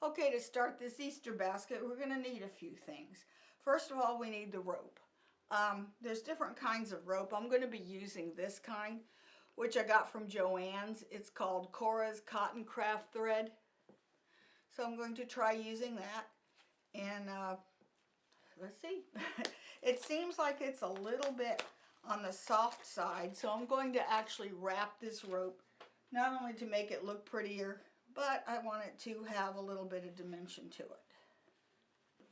Okay, to start this Easter basket, we're going to need a few things. First of all, we need the rope. There's different kinds of rope. I'm going to be using this kind, which I got from Joann's. It's called Cora's Cotton Craft Thread. So I'm going to try using that. And let's see. It seems like it's a little bit on the soft side, so I'm going to actually wrap this rope, not only to make it look prettier, but I want it to have a little bit of dimension to it.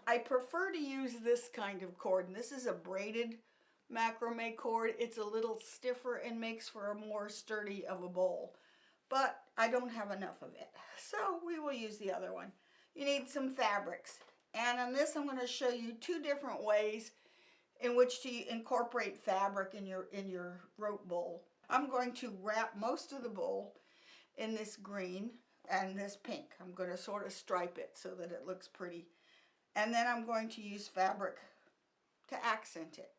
I prefer to use this kind of cord, and this is a braided macrame cord. It's a little stiffer and makes for a more sturdy of a bowl, but I don't have enough of it, so we will use the other one. You need some fabrics, and on this I'm going to show you two different ways in which to incorporate fabric in your rope bowl. I'm going to wrap most of the bowl in this green and this pink. I'm going to sort of stripe it so that it looks pretty. And then I'm going to use fabric to accent it.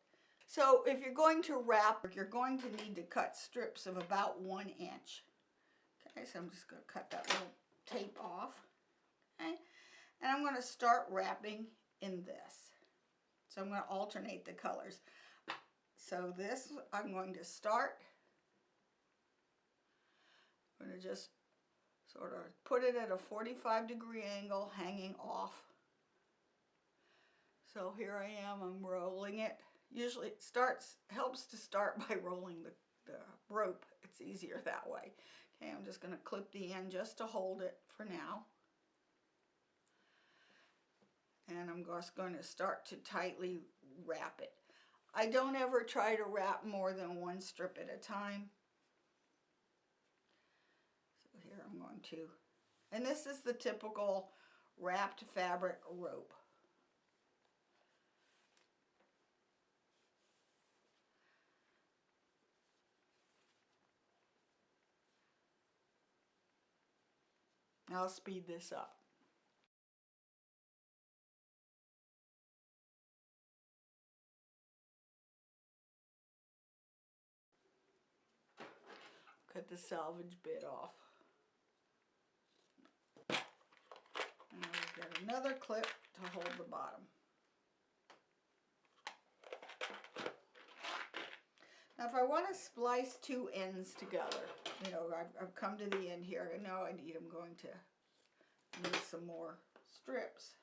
So if you're going to wrap, you're going to need to cut strips of about 1 inch. Okay, so I'm just going to cut that little tape off. Okay, and I'm going to start wrapping in this. So I'm going to alternate the colors. So this, I'm going to start. I'm going to just sort of put it at a 45-degree angle, hanging off. So here I am, I'm rolling it. Usually it helps to start by rolling the rope. It's easier that way. Okay, I'm just going to clip the end just to hold it for now. And I'm just going to start to tightly wrap it. I don't ever try to wrap more than 1 strip at a time. So here I'm going to, and this is the typical wrapped fabric rope. I'll speed this up. Cut the salvage bit off. And I've got another clip to hold the bottom. Now if I want to splice 2 ends together, you know, I've come to the end here, and now I'm going to use some more strips.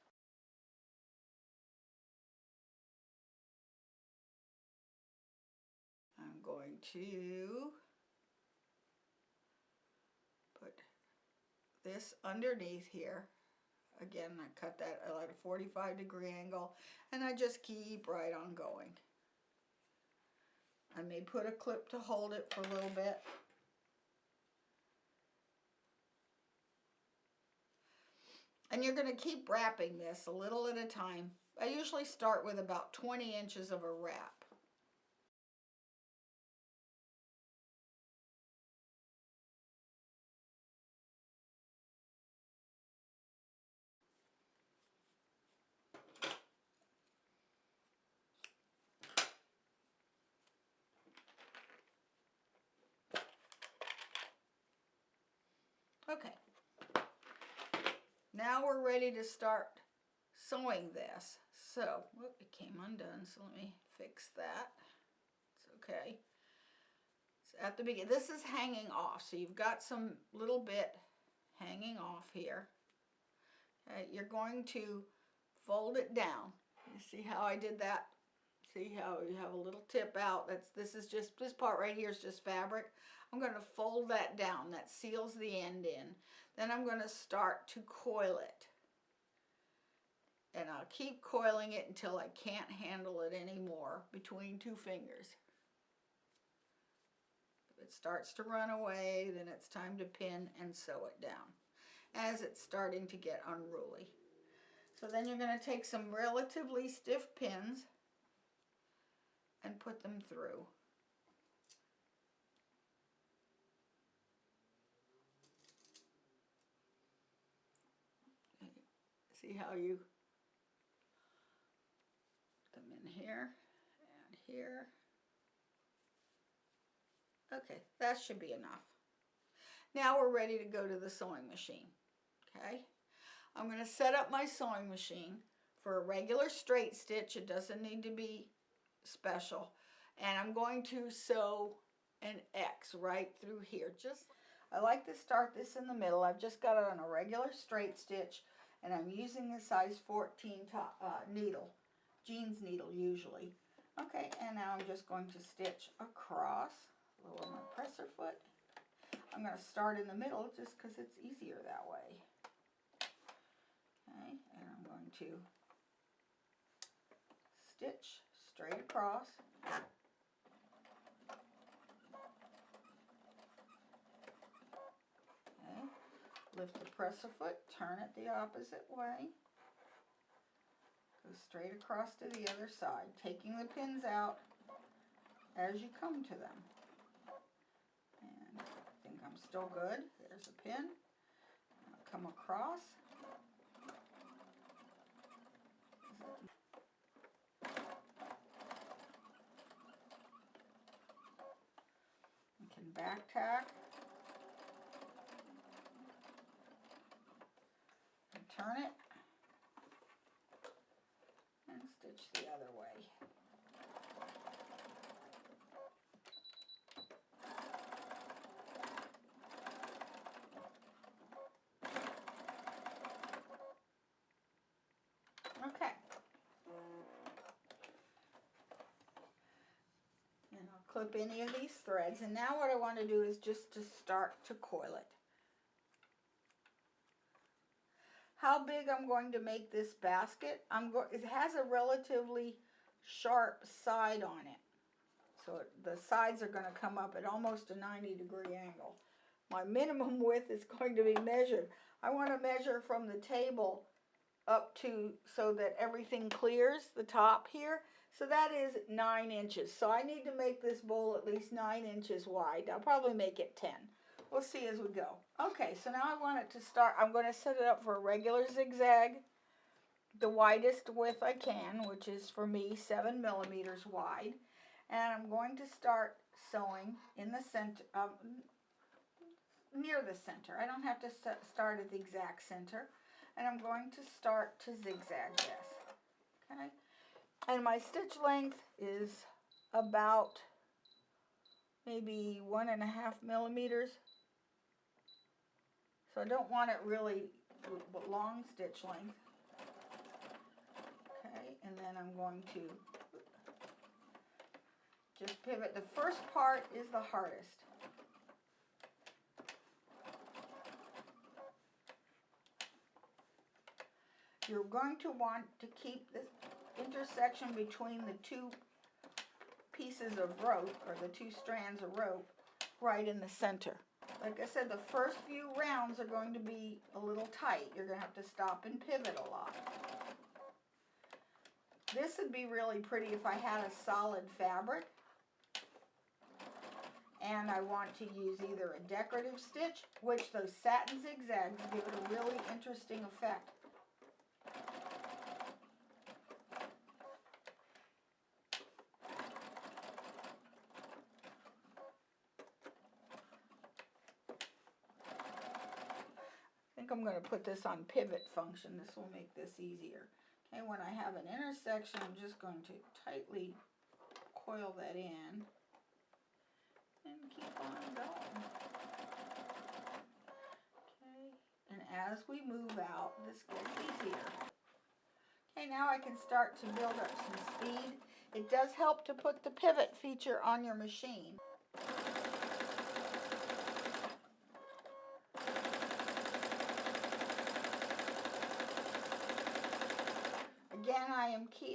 I'm going to put this underneath here. Again, I cut that at a 45-degree angle, and I just keep right on going. I may put a clip to hold it for a little bit. And you're going to keep wrapping this a little at a time. I usually start with about 20 inches of a wrap. Okay, now we're ready to start sewing this. So, whoop, it came undone, so let me fix that. It's okay. So at the beginning, this is hanging off, so you've got some little bit hanging off here. Okay, you're going to fold it down. You see how I did that? See how you have a little tip out? This part right here is just fabric. I'm going to fold that down. That seals the end in. Then I'm going to start to coil it. And I'll keep coiling it until I can't handle it anymore between 2 fingers. If it starts to run away, then it's time to pin and sew it down as it's starting to get unruly. So then you're going to take some relatively stiff pins and put them through. See how you put them in here and here. Okay, that should be enough. Now we're ready to go to the sewing machine. Okay, I'm going to set up my sewing machine for a regular straight stitch. It doesn't need to be special. And I'm going to sew an X right through here. I like to start this in the middle. I've just got it on a regular straight stitch, and I'm using the size 14 needle, jeans needle usually. Okay, and now I'm just going to stitch across, lower my presser foot. I'm going to start in the middle just because it's easier that way. Okay, and I'm going to stitch straight across. Okay, lift the presser foot, turn it the opposite way. Go straight across to the other side, taking the pins out as you come to them. And I think I'm still good. There's a pin. I'll come across. You can back tack and turn it and stitch the other way. Okay. And I'll clip any of these threads. And now what I want to do is just to start to coil it. How big I'm going to make this basket? It has a relatively sharp side on it. So the sides are going to come up at almost a 90-degree angle. My minimum width is going to be measured. I want to measure from the table up to, so that everything clears the top here. So that is 9 inches. So I need to make this bowl at least 9 inches wide. I'll probably make it 10. We'll see as we go. Okay, so now I want it to start. I'm going to set it up for a regular zigzag, the widest width I can, which is for me 7 millimeters wide. And I'm going to start sewing in the center, near the center. I don't have to start at the exact center. And I'm going to start to zigzag this. Okay? And my stitch length is about maybe 1.5 millimeters. So I don't want it really long stitch length. Okay, and then I'm going to just pivot. The first part is the hardest. You're going to want to keep this intersection between the two pieces of rope, or the two strands of rope, right in the center. Like I said, the first few rounds are going to be a little tight. You're going to have to stop and pivot a lot. This would be really pretty if I had a solid fabric and I want to use either a decorative stitch, which those satin zigzags give it a really interesting effect. I think I'm going to put this on pivot function. This will make this easier. Okay, when I have an intersection, I'm just going to tightly coil that in and keep on going. Okay, and as we move out, this gets easier. Okay, now I can start to build up some speed. It does help to put the pivot feature on your machine. Again,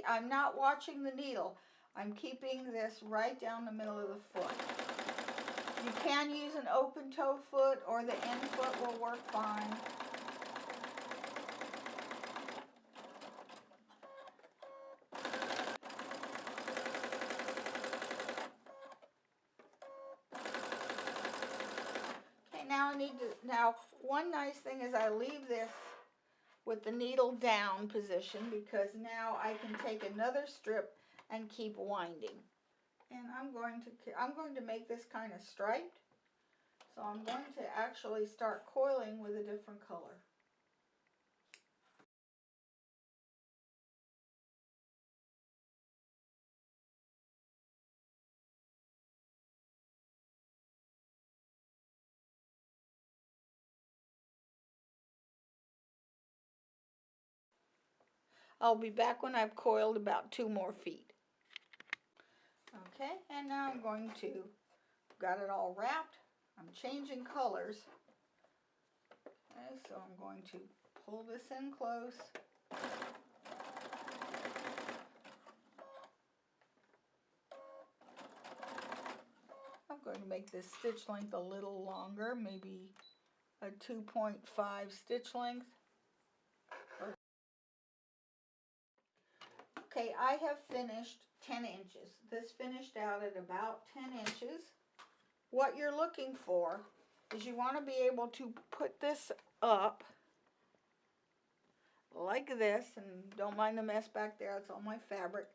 I'm not watching the needle. I'm keeping this right down the middle of the foot. You can use an open toe foot, or the end foot will work fine. Okay, now one nice thing is I leave this with the needle down position, because now I can take another strip and keep winding. And I'm going to make this kind of striped. So I'm going to actually start coiling with a different color. I'll be back when I've coiled about 2 more feet. Okay, and now I'm going to, got it all wrapped. I'm changing colors. Okay, so I'm going to pull this in close. I'm going to make this stitch length a little longer, maybe a 2.5 stitch length. Okay, I have finished 10 inches. This finished out at about 10 inches. What you're looking for is you want to be able to put this up like this, and don't mind the mess back there, it's all my fabric.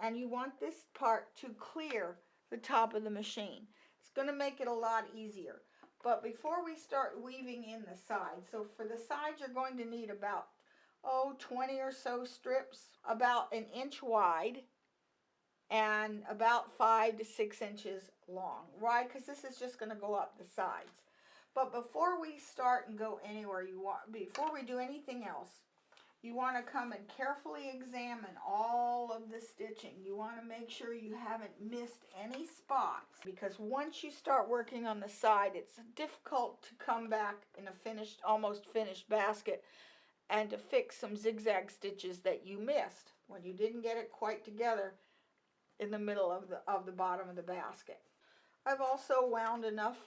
And you want this part to clear the top of the machine. It's going to make it a lot easier. But before we start weaving in the sides, so for the sides you're going to need about 20 or so strips, about 1 inch wide and about 5 to 6 inches long. Why? Because this is just going to go up the sides. But before we start and go anywhere you want, before we do anything else, you want to come and carefully examine all of the stitching. You want to make sure you haven't missed any spots, because once you start working on the side, it's difficult to come back in a finished, almost finished basket and to fix some zigzag stitches that you missed when you didn't get it quite together in the middle of the bottom of the basket. I've also wound enough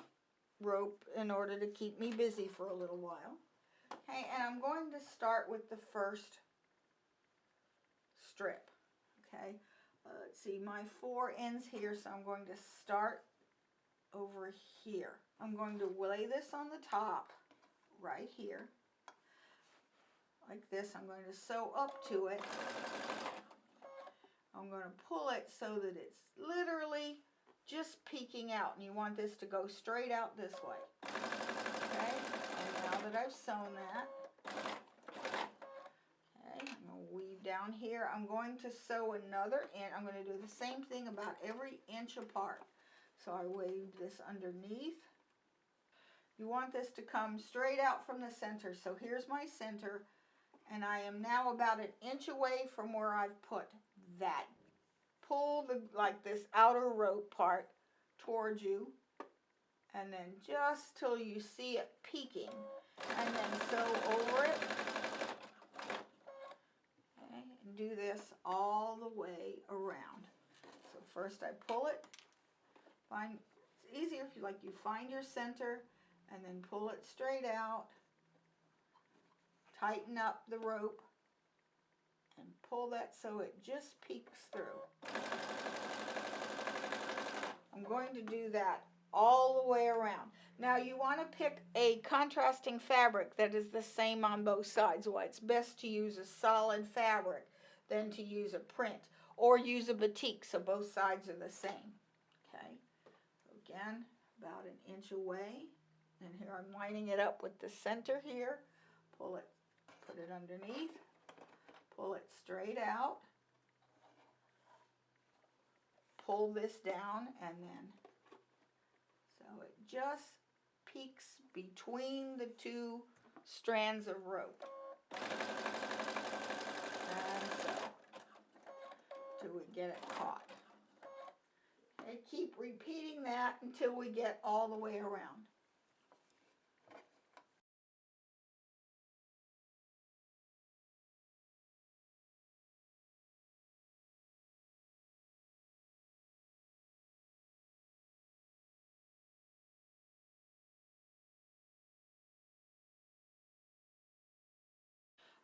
rope in order to keep me busy for a little while. Okay, and I'm going to start with the first strip. Okay, let's see, my 4 ends here, so I'm going to start over here. I'm going to lay this on the top right here like this. I'm going to sew up to it. I'm going to pull it so that it's literally just peeking out, and you want this to go straight out this way. Okay, and now that I've sewn that, okay, I'm going to weave down here. I'm going to sew another inch. I'm going to do the same thing about every inch apart. So I weaved this underneath. You want this to come straight out from the center. So here's my center, and I am now about 1 inch away from where I've put that. Pull like this outer rope part towards you, and then just till you see it peeking, and then sew over it. Okay, and do this all the way around. So first I pull it. It's easier if you find your center and then pull it straight out. Tighten up the rope and pull that so it just peeks through. I'm going to do that all the way around. Now you want to pick a contrasting fabric that is the same on both sides. Why it's best to use a solid fabric than to use a print, or use a batik so both sides are the same. Okay, again, about 1 inch away, and here I'm lining it up with the center here. Pull it, put it underneath, pull it straight out, pull this down, and then so it just peeks between the 2 strands of rope. And so, till we get it caught. Okay, keep repeating that until we get all the way around.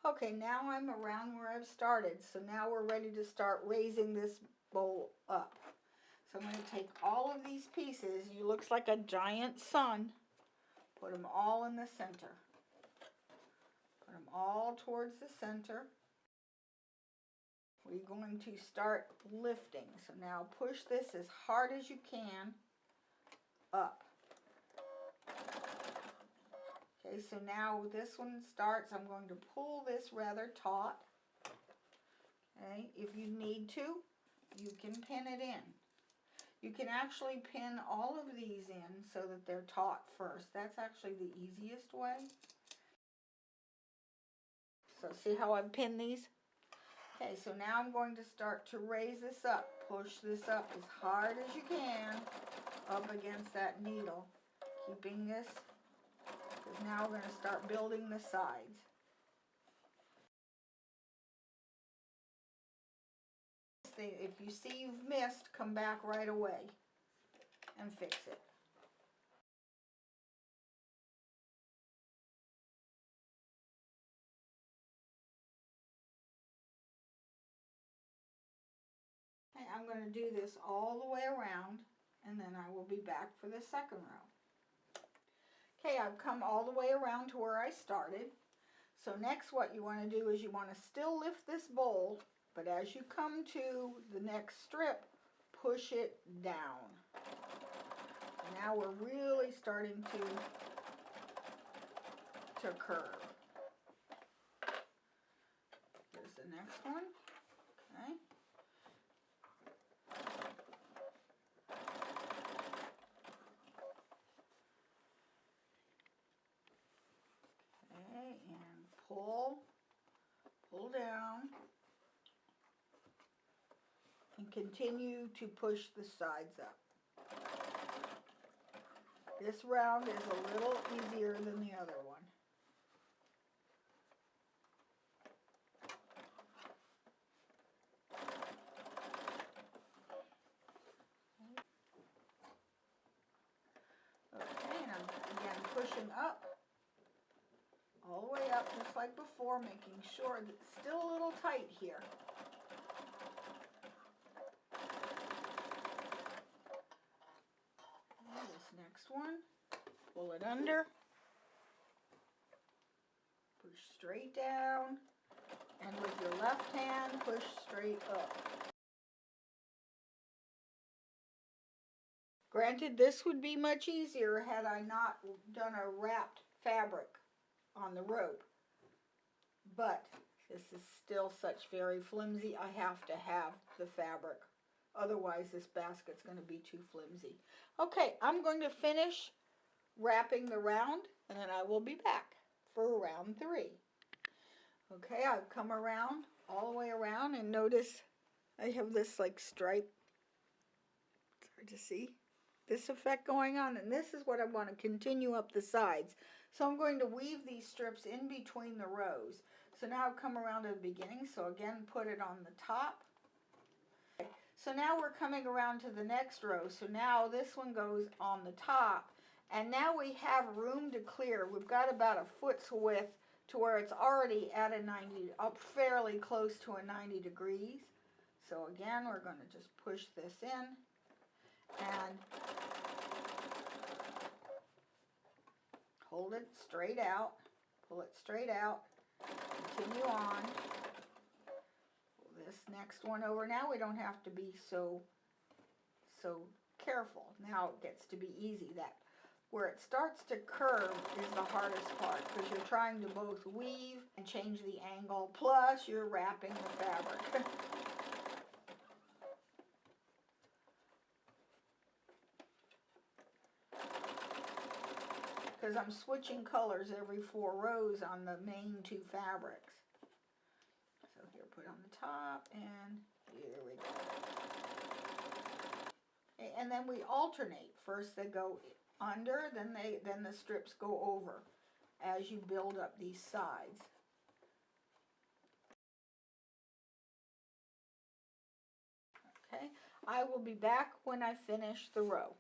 Okay, now I'm around where I've started, so now we're ready to start raising this bowl up. So I'm going to take all of these pieces, it looks like a giant sun, put them all in the center. Put them all towards the center. We're going to start lifting. So now push this as hard as you can up. Okay, so now this one starts, I'm going to pull this rather taut. Okay, if you need to, you can pin it in. You can actually pin all of these in so that they're taut first. That's actually the easiest way. So see how I've pinned these? Okay, so now I'm going to start to raise this up. Push this up as hard as you can up against that needle. Keeping this, because now we're going to start building the sides. If you see you've missed, come back right away and fix it. Okay, I'm going to do this all the way around, and then I will be back for the second row. Okay, I've come all the way around to where I started. So next what you want to do is you want to still lift this bowl, but as you come to the next strip, push it down. Now we're really starting to curve. Here's the next one. Okay. Okay, and pull down, and continue to push the sides up. This round is a little easier than the other one. Okay, and I'm again pushing up, all the way up just like before, making sure that it's still a little tight here. And this next one, pull it under, push straight down, and with your left hand, push straight up. Granted, this would be much easier had I not done a wrapped fabric on the rope, but this is still such very flimsy, I have to have the fabric. Otherwise, this basket's going to be too flimsy. Okay, I'm going to finish wrapping the round, and then I will be back for round 3. Okay, I've come around, all the way around, and notice I have this like stripe. It's hard to see. This effect going on, and this is what I want to continue up the sides. So I'm going to weave these strips in between the rows. So now I've come around to the beginning, so again put it on the top. So now we're coming around to the next row. So now this one goes on the top, and now we have room to clear. We've got about a foot's width to where it's already at a 90, up fairly close to a 90 degrees. So again, we're going to just push this in and hold it straight out, pull it straight out, continue on. Pull this next one over. Now we don't have to be so careful. Now it gets to be easy. That where it starts to curve is the hardest part, because you're trying to both weave and change the angle, plus you're wrapping the fabric. Because I'm switching colors every 4 rows on the main 2 fabrics. So here, put on the top, and here we go. Okay, and then we alternate. First they go under, then the strips go over as you build up these sides. Okay, I will be back when I finish the row.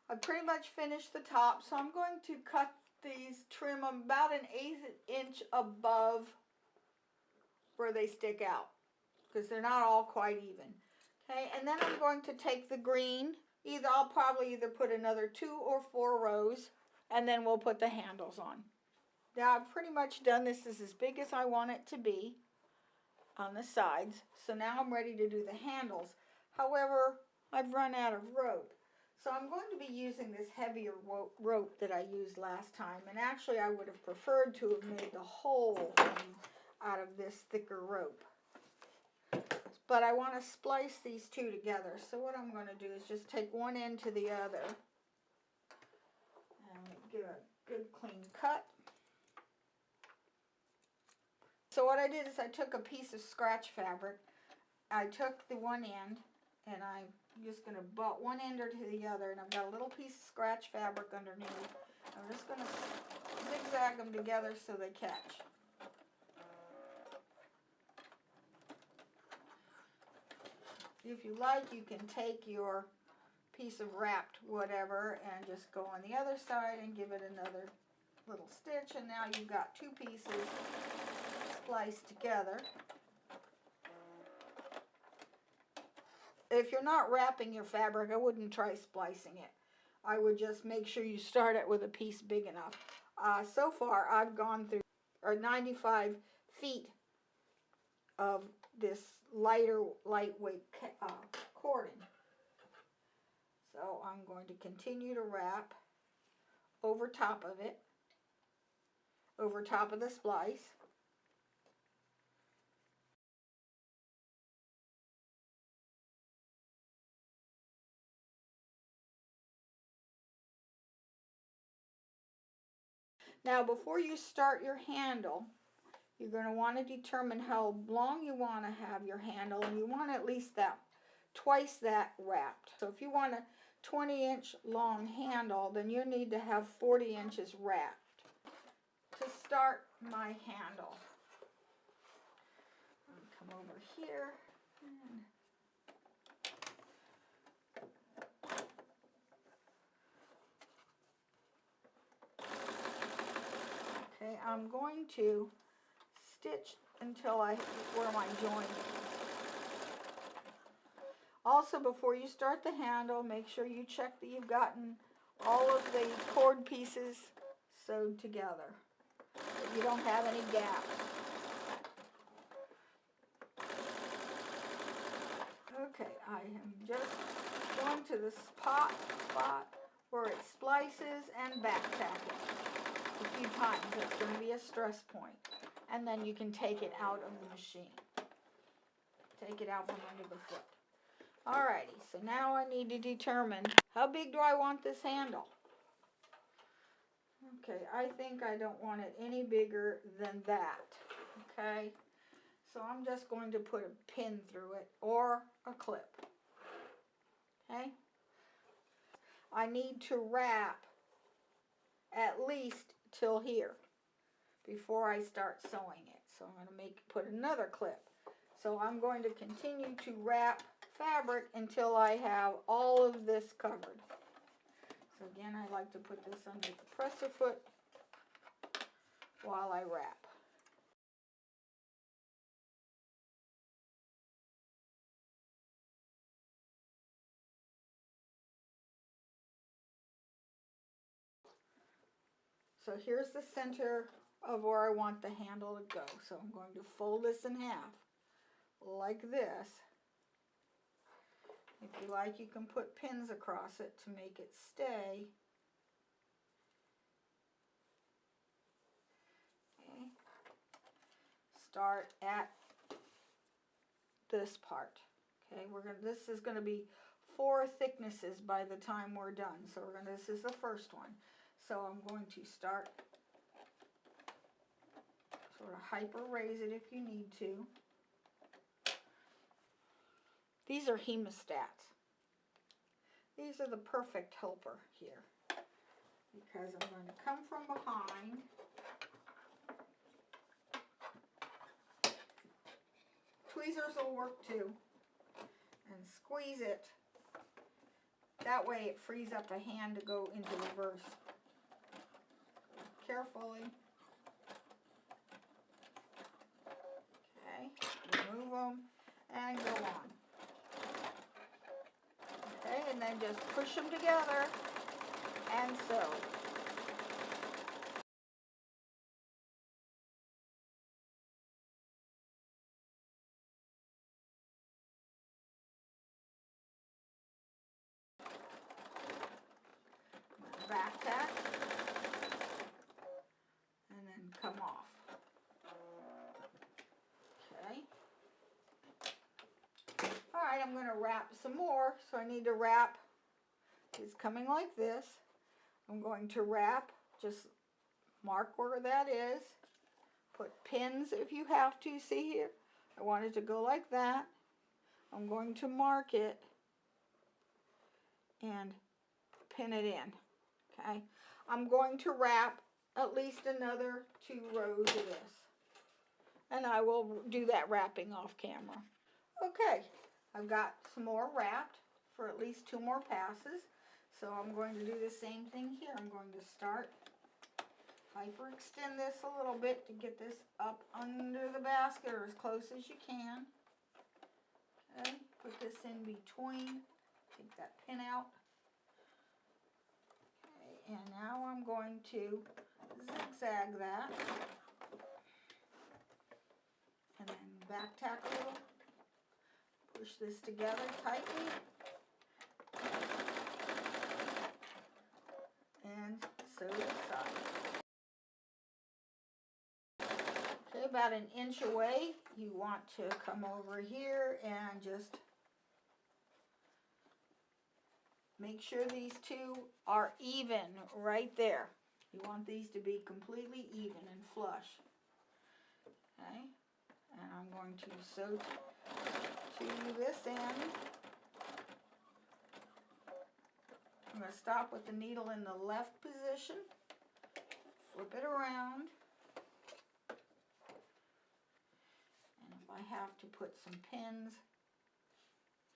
I've pretty much finished the top, so I'm going to cut these, trim them about an 1/8 inch above where they stick out, because they're not all quite even. Okay, and then I'm going to take the green, I'll probably either put another 2 or 4 rows, and then we'll put the handles on. Now I've pretty much done this. Is as big as I want it to be on the sides, so now I'm ready to do the handles. However, I've run out of rope. So I'm going to be using this heavier rope that I used last time, and actually I would have preferred to have made the whole thing out of this thicker rope. But I want to splice these 2 together, so what I'm going to do is just take one end to the other and give a good clean cut. So what I did is I took a piece of scratch fabric. I took the one end and I'm just going to butt one end to the other, and I've got a little piece of scratch fabric underneath. I'm just going to zigzag them together so they catch. If you like, you can take your piece of wrapped whatever and just go on the other side and give it another little stitch, and now you've got two pieces spliced together. If you're not wrapping your fabric, I wouldn't try splicing it. I would just make sure you start it with a piece big enough. So far, I've gone through 95 feet of this lightweight cording. So I'm going to continue to wrap over top of it, over top of the splice. Now before you start your handle, you're going to want to determine how long you want to have your handle, and you want at least twice that wrapped. So if you want a 20-inch long handle, then you need to have 40 inches wrapped. To start my handle, I'll come over here. Okay, I'm going to stitch until where my joint is. Also, before you start the handle, make sure you check that you've gotten all of the cord pieces sewed together, that you don't have any gaps. Okay, I am just going to the spot where it splices and back tack it a few times. It's going to be a stress point. And then you can take it out of the machine. Take it out from under the foot. Alrighty, so now I need to determine how big do I want this handle. Okay, I think I don't want it any bigger than that. Okay, so I'm just going to put a pin through it or a clip. Okay, I need to wrap at least till here before I start sewing it. So I'm going to put another clip. So I'm going to continue to wrap fabric until I have all of this covered. So again, I like to put this under the presser foot while I wrap. So here's the center of where I want the handle to go. So I'm going to fold this in half like this. If you like, you can put pins across it to make it stay. Okay. Start at this part. Okay, this is going to be 4 thicknesses by the time we're done. So this is the first one. So I'm going to start, sort of hyper raise it if you need to. These are hemostats. These are the perfect helper here, because I'm going to come from behind. Tweezers will work too. And squeeze it. That way it frees up a hand to go into reverse. Carefully. Okay, remove them and go on. Okay, and then just push them together and sew. Back tack and then come off. Okay. Alright, I'm going to wrap some more. So I need to wrap. It's coming like this. I'm going to wrap, just mark where that is, Put pins if you have to. See here? I want it to go like that. I'm going to mark it and pin it in. Okay? I'm going to wrap at least another 2 rows of this. And I will do that wrapping off camera. Okay, I've got some more wrapped for at least 2 more passes. So I'm going to do the same thing here. I'm going to start, hyperextend this a little bit to get this up under the basket or as close as you can. Okay, put this in between, take that pin out. Okay, and now I'm going to zigzag that. And then back tack a little. Push this together tightly. And sew this side. Okay, about 1 inch away, you want to come over here and just make sure these 2 are even right there. You want these to be completely even and flush. Okay, and I'm going to sew to this end. I'm going to stop with the needle in the left position, flip it around, and if I have to put some pins,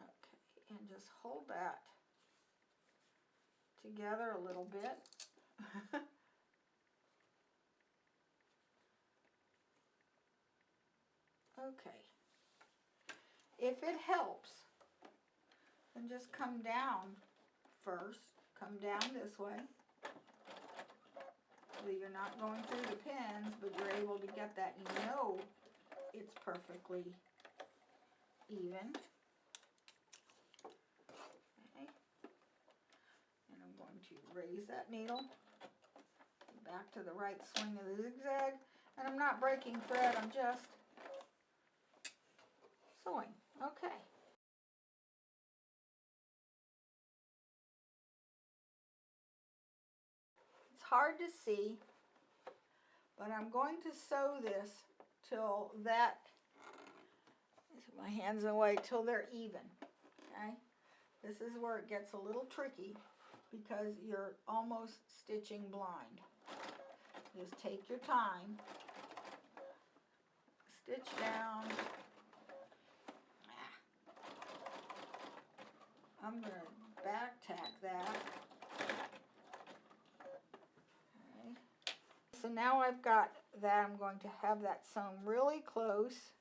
okay, and just hold that together a little bit. Okay. If it helps, then just come down first. Come down this way. So you're not going through the pins, but you're able to get that. You know it's perfectly even. Okay. And I'm going to raise that needle back to the right swing of the zigzag. And I'm not breaking thread, I'm just sewing. Okay. It's hard to see, but I'm going to sew this till that, my hands in the way, till they're even. Okay? This is where it gets a little tricky because you're almost stitching blind. Just take your time. Stitch down. I'm going to back tack that. Okay. So now I've got that. I'm going to have that sewn really close.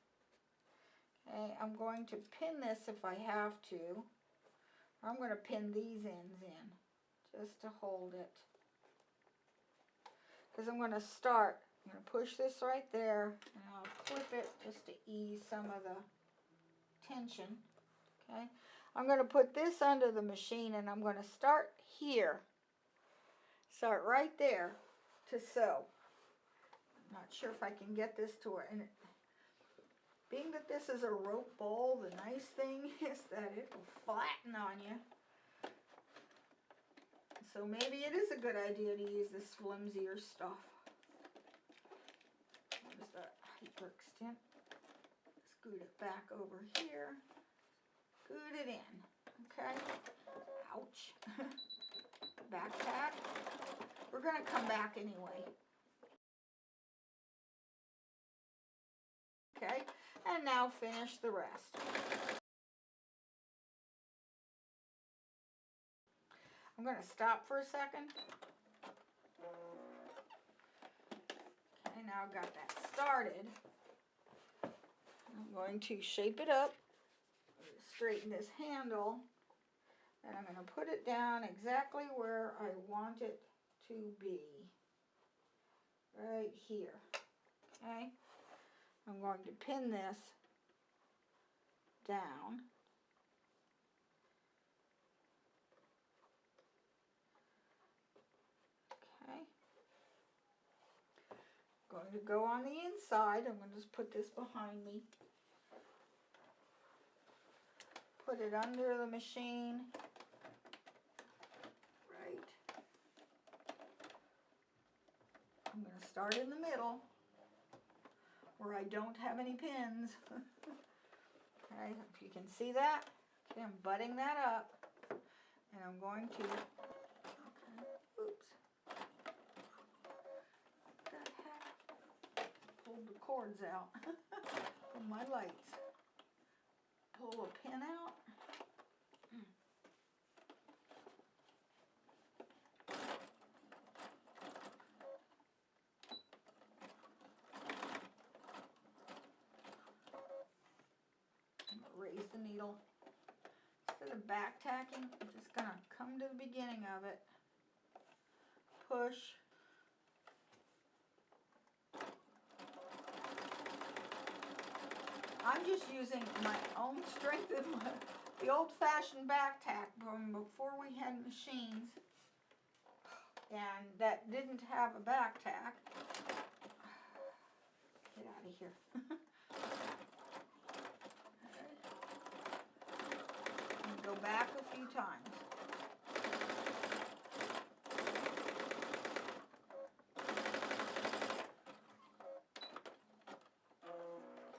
Okay, I'm going to pin this if I have to. Or I'm going to pin these ends in just to hold it. Because I'm going to start, I'm going to push this right there and I'll clip it just to ease some of the tension. Okay, I'm going to put this under the machine and I'm going to start here. Start right there to sew. I'm not sure if I can get this to where, and being that this is a rope ball, the nice thing is that it will flatten on you. So maybe it is a good idea to use this flimsier stuff. There's that hyperextend. Scoot it back over here. Scoot it in. Okay. Ouch. Back tack. We're going to come back anyway. Okay. And now finish the rest. I'm going to stop for a second. Okay, now I've got that started. I'm going to shape it up, straighten this handle, and I'm going to put it down exactly where I want it to be. Right here. Okay? I'm going to pin this down. Okay. Going to go on the inside. I'm going to just put this behind me. Put it under the machine. Right. I'm going to start in the middle. where I don't have any pins. Okay, if you can see that. Okay, I'm butting that up, and I'm going to, okay, oops. What the heck? Pulled the cords out from my lights. Pull a pin out. Raise the needle. Instead of back tacking, I'm just going to come to the beginning of it. Push. I'm just using my own strength and the old-fashioned back tack from before we had machines, and that didn't have a back tack. Get out of here. Go back a few times.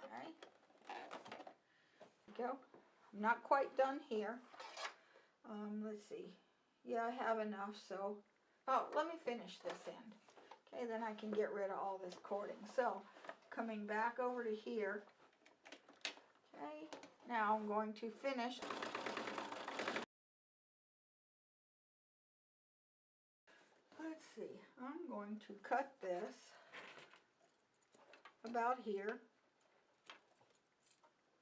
Okay. Go. I'm not quite done here. Let's see. Yeah, I have enough, so... Oh, let me finish this end. Okay, then I can get rid of all this cording. So, coming back over to here. Okay, now I'm going to finish... Let's see, I'm going to cut this about here.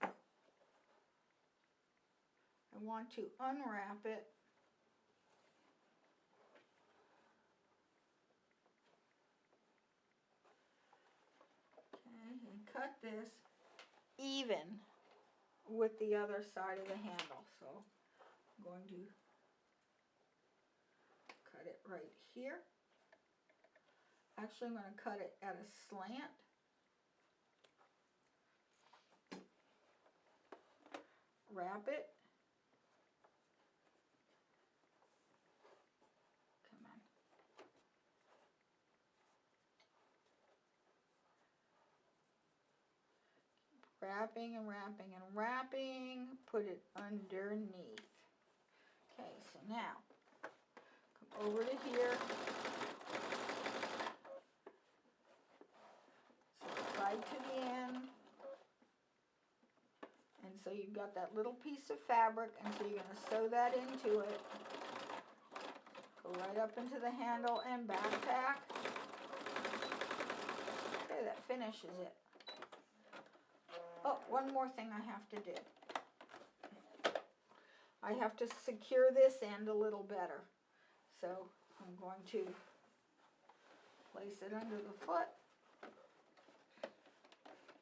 I want to unwrap it. Okay, and cut this even with the other side of the handle. So I'm going to cut it right here. Actually, I'm going to cut it at a slant. Wrap it. Come on. Keep wrapping and wrapping and wrapping. Put it underneath. Okay, so now come over to here. Slide to the end. And so you've got that little piece of fabric, and so you're going to sew that into it. Go right up into the handle and back tack. Okay, that finishes it. Oh, one more thing I have to do. I have to secure this end a little better. So I'm going to place it under the foot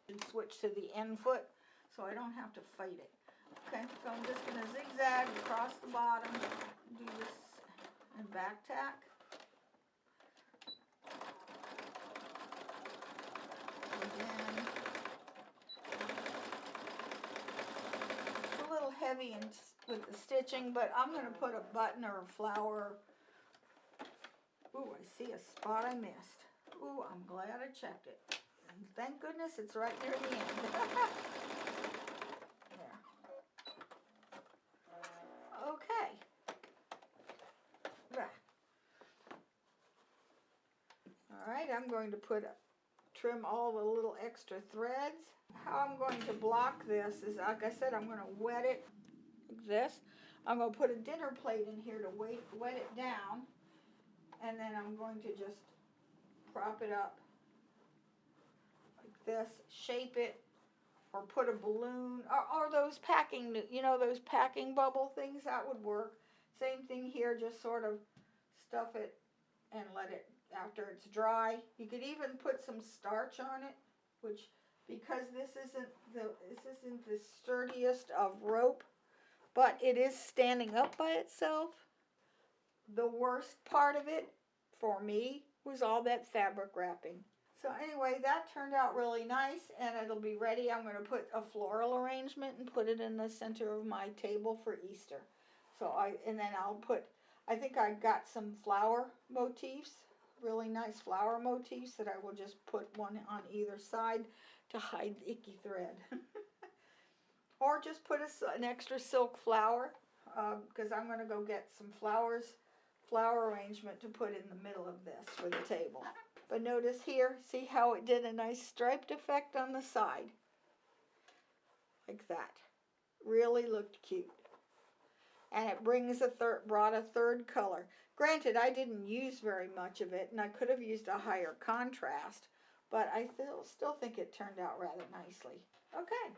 and switch to the end foot so I don't have to fight it. Okay, so I'm just going to zigzag across the bottom, do this and back tack. Again. It's a little heavy with the stitching, but I'm going to put a button or a flower. Ooh, I see a spot I missed. Ooh, I'm glad I checked it. And thank goodness it's right near the end. There. Okay. Alright, I'm going to trim all the little extra threads. How I'm going to block this is, like I said, I'm going to wet it like this. I'm going to put a dinner plate in here to wet it down. And then I'm going to just prop it up like this, shape it, or put a balloon, or those packing, those packing bubble things, that would work. Same thing here, just sort of stuff it and let it, after it's dry. You could even put some starch on it, which, because this isn't the sturdiest of rope, but it is standing up by itself. The worst part of it, for me, was all that fabric wrapping. So anyway, that turned out really nice, and it'll be ready. I'm going to put a floral arrangement and put it in the center of my table for Easter. And then I'll put, I think I got some flower motifs, really nice flower motifs that I will just put one on either side. to hide the icky thread. Or just put an extra silk flower, because I'm going to go get some flower arrangement to put in the middle of this for the table. But notice here, see how it did a nice striped effect on the side? Like that. Really looked cute. And it brought a third color. Granted, I didn't use very much of it, and I could have used a higher contrast, but I still think it turned out rather nicely. Okay.